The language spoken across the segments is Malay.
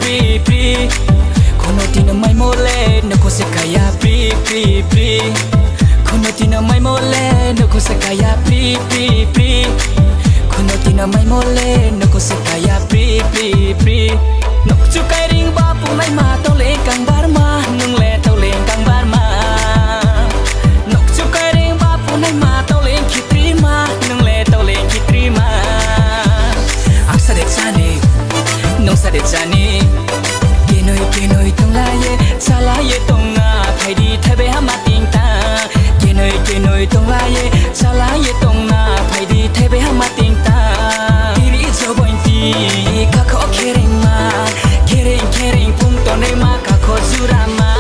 pri pri kono tina mai mole no ko se kaya pri pri pri kono tina mai mole no ko se kaya pri pri pri kono tina mai mole no ko se kaya pri pri pri no chu kai ring ba pu mai ma to le kang bar ma nung le to le kang bar ma no chu kai ring ba pu mai ma to le kitri ma nung le to le kitri ma aksa de chani nong sa de chani kenoi tong la ye sala ye tong na thai di thai be ha ma ting ta kenoi tong la ye sala ye tong na thai di thai be ha ma ting ta iri jo boin ti ka kho khereng ma khereng pung to ne ma ka kho jura ma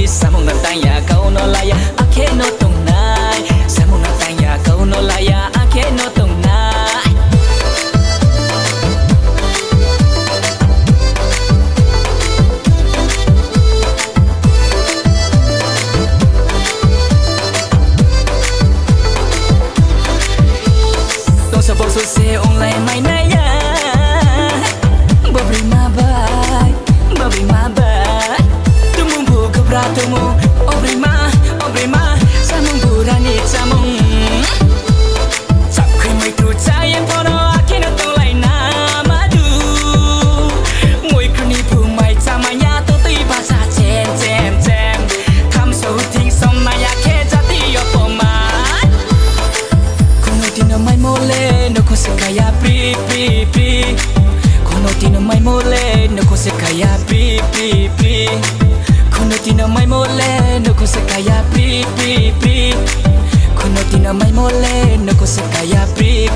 Samung na tanya kau no laya ake no tong nai samung na tanya kau no laya ake no tong nai tong sa bosu se online mai na ya babri ma bai Ratumu, obrima, samung burani samung. Sakui mai tu cayan pono akina tong lai na madu. Mui kuni pu mai camanya tu ti bahasa cem. Kam so ting som na ya ke jati yo poman. Kuno tina mai mole no ko se kaya pri. Kuno tina mai mole no ko se kaya pri. Kuno tina mai mole no ko se kaya pri Kuno tina mai mole no ko se kaya pri